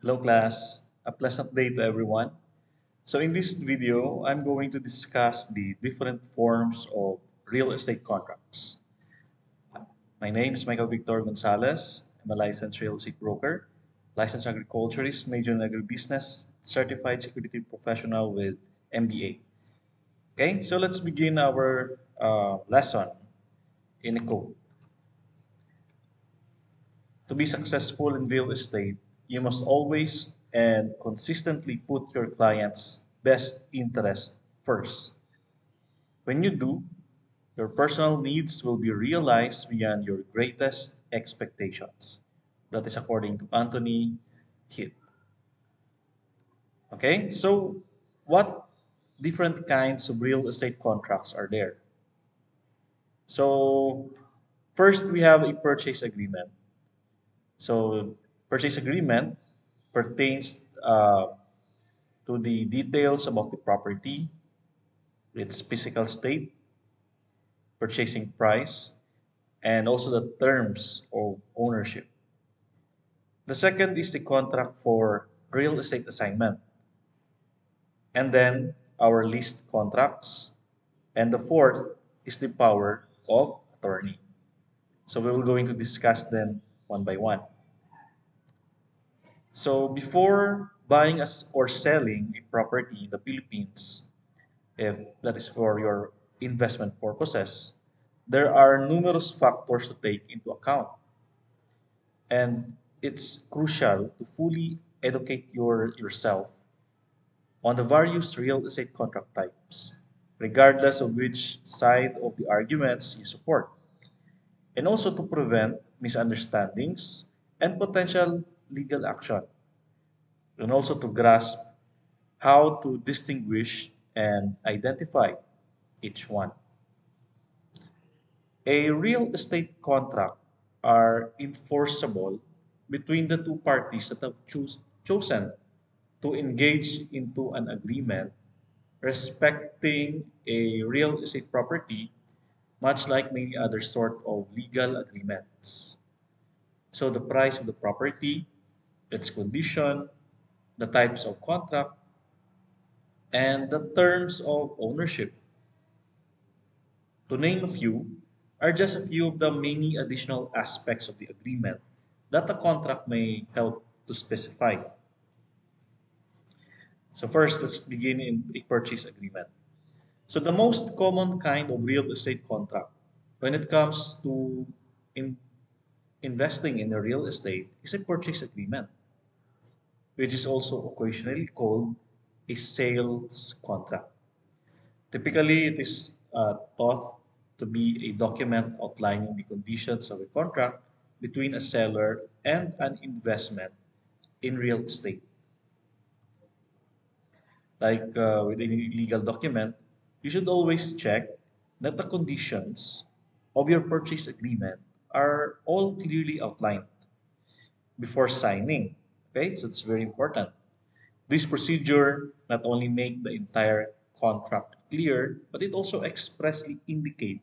Hello class, a pleasant day to everyone. So in this video, I'm going to discuss the different forms of real estate contracts. My name is Michael Victor Gonzalez. I'm a licensed real estate broker, licensed agriculturist, major in agribusiness, certified security professional with MBA. Okay, so let's begin our lesson in a quote. To be successful in real estate, you must always and consistently put your client's best interest first. When you do, your personal needs will be realized beyond your greatest expectations. That is according to Anthony Heath. Okay, so what different kinds of real estate contracts are there? So, first we have a purchase agreement. So, purchase agreement pertains to the details about the property, its physical state, purchasing price, and also the terms of ownership. The second is the contract for real estate assignment, and then our leased contracts, and the fourth is the power of attorney. So we will going to discuss them one by one. So before buying us or selling a property in the Philippines, if that is for your investment purposes, there are numerous factors to take into account. And it's crucial to fully educate yourself on the various real estate contract types, regardless of which side of the arguments you support, and also to prevent misunderstandings and potential legal action, and also to grasp how to distinguish and identify each one. A real estate contract are enforceable between the two parties that have chosen to engage into an agreement respecting a real estate property, much like many other sort of legal agreements. So the price of the property, its condition, the types of contract, and the terms of ownership, to name a few, are just a few of the many additional aspects of the agreement that the contract may help to specify. So first, let's begin in a purchase agreement. So the most common kind of real estate contract when it comes to in investing in a real estate is a purchase agreement, which is also occasionally called a sales contract. Typically, it is thought to be a document outlining the conditions of a contract between a seller and an investment in real estate. Like with any legal document, you should always check that the conditions of your purchase agreement are all clearly outlined before signing. Okay, so it's very important. This procedure not only make the entire contract clear, but it also expressly indicate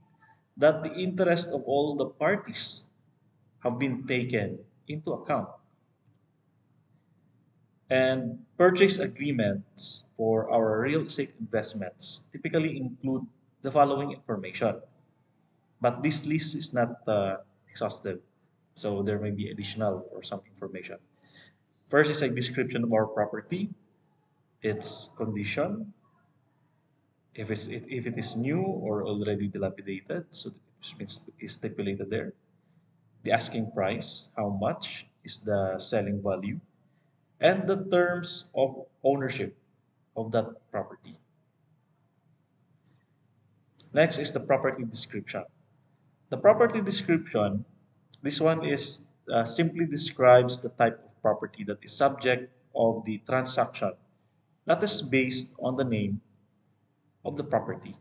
that the interest of all the parties have been taken into account. And purchase agreements for our real estate investments typically include the following information, but this list is not exhaustive, so there may be additional or some information. First is a description of our property, its condition, if it is new or already dilapidated, so it's stipulated there. The asking price, how much is the selling value, and the terms of ownership of that property. Next is the property description. The property description, this one is simply describes the type of property that is subject of the transaction that is based on the name of the property.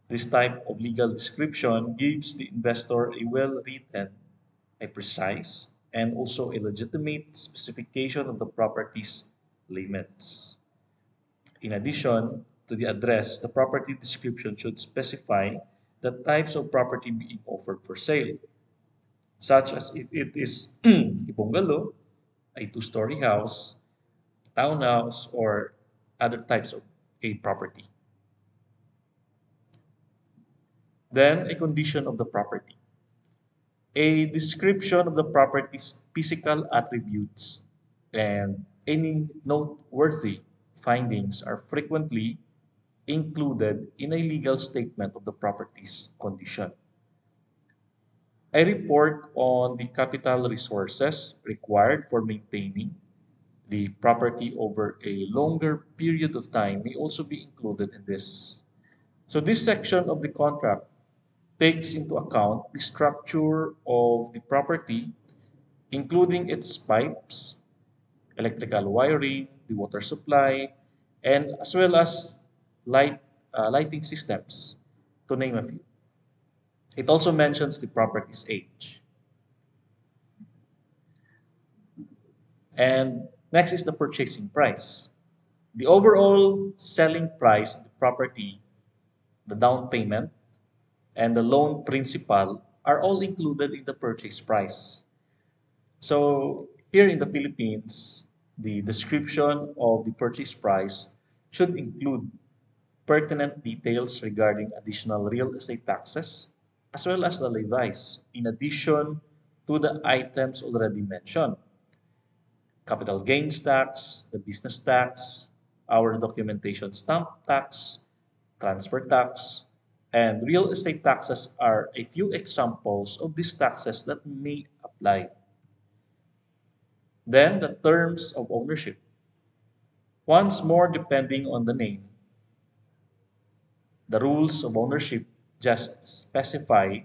This type of legal description gives the investor a well written, a precise, and also a legitimate specification of the property's limits. In addition to the address, the property description should specify the types of property being offered for sale, such as if it is a bungalow, a two-story house, townhouse, or other types of a property. Then, a condition of the property. A description of the property's physical attributes and any noteworthy findings are frequently included in a legal statement of the property's condition. A report on the capital resources required for maintaining the property over a longer period of time may also be included in this. So, this section of the contract takes into account the structure of the property, including its pipes, electrical wiring, the water supply, and as well as lighting systems, to name a few. It also mentions the property's age. And next is the purchasing price. The overall selling price of the property, the down payment, and the loan principal are all included in the purchase price. So here in the Philippines, the description of the purchase price should include pertinent details regarding additional real estate taxes as well as the levies, in addition to the items already mentioned: capital gains tax, the business tax, our documentation stamp tax, transfer tax, and real estate taxes are a few examples of these taxes that may apply. Then the terms of ownership. Once more, depending on the name, the rules of ownership just specify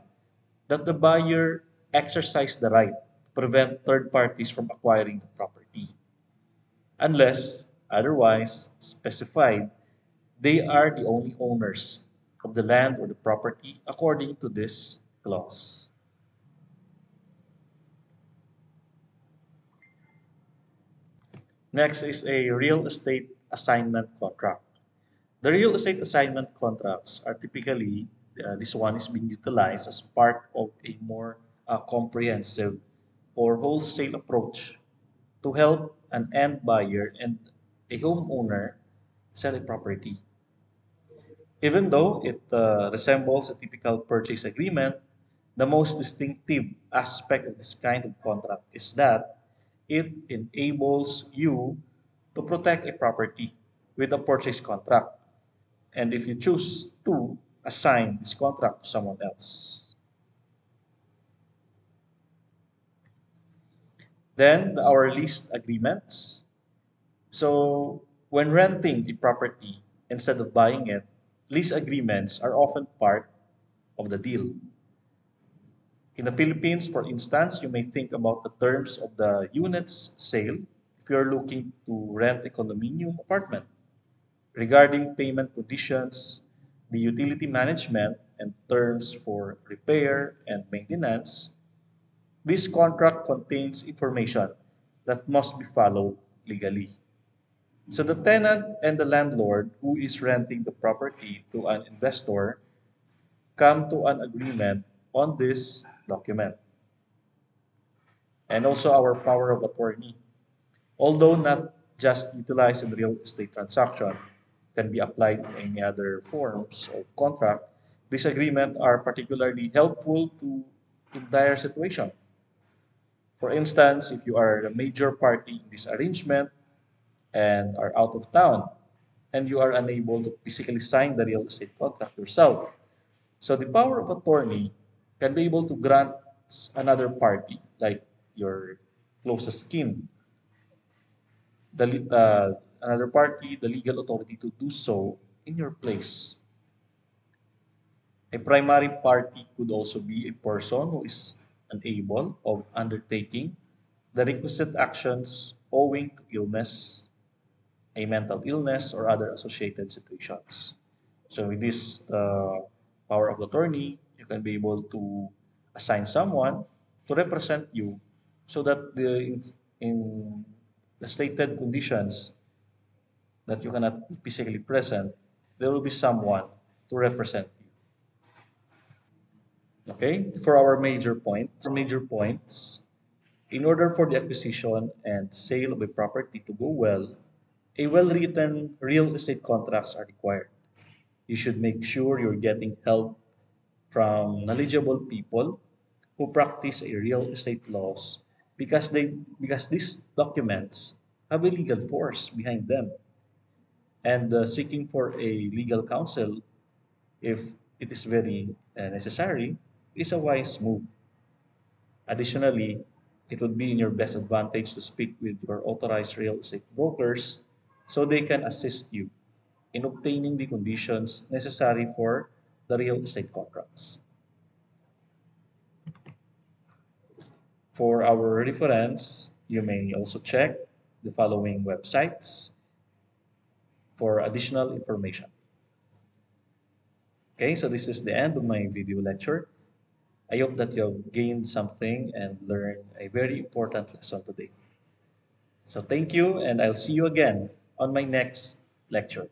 that the buyer exercise the right to prevent third parties from acquiring the property. Unless otherwise specified, they are the only owners of the land or the property according to this clause. Next is a real estate assignment contract. The real estate assignment contracts are typically, this one is being utilized as part of a more comprehensive or wholesale approach to help an end buyer and a homeowner sell a property. Even though it resembles a typical purchase agreement, the most distinctive aspect of this kind of contract is that it enables you to protect a property with a purchase contract, and if you choose to assign this contract to someone else. Then our lease agreements. So when renting a property instead of buying it, lease agreements are often part of the deal. In the Philippines, for instance, you may think about the terms of the unit's sale if you're looking to rent a condominium apartment, regarding payment conditions, the utility management, and terms for repair and maintenance. This contract contains information that must be followed legally. So the tenant and the landlord who is renting the property to an investor come to an agreement on this document. And also our power of attorney. Although not just utilized in real estate transaction, can be applied in any other forms of contract. These agreements are particularly helpful to entire situation. For instance, if you are a major party in this arrangement and are out of town and you are unable to physically sign the real estate contract yourself, so the power of attorney can be able to grant another party, like your closest kin, another party the legal authority to do so in your place. A primary party could also be a person who is unable of undertaking the requisite actions owing to illness, a mental illness, or other associated situations. So with this power of attorney, you can be able to assign someone to represent you so that in the stated conditions that you cannot be physically present, there will be someone to represent you. Okay, for our major points. In order for the acquisition and sale of a property to go well, a well-written real estate contracts are required. You should make sure you're getting help from knowledgeable people who practice a real estate laws because these documents have a legal force behind them, and seeking for a legal counsel if it is very necessary is a wise move. Additionally, it would be in your best advantage to speak with your authorized real estate brokers so they can assist you in obtaining the conditions necessary for the real estate contracts. For our reference, you may also check the following websites for additional information. Okay, so this is the end of my video lecture. I hope that you have gained something and learned a very important lesson today. So thank you, and I'll see you again on my next lecture.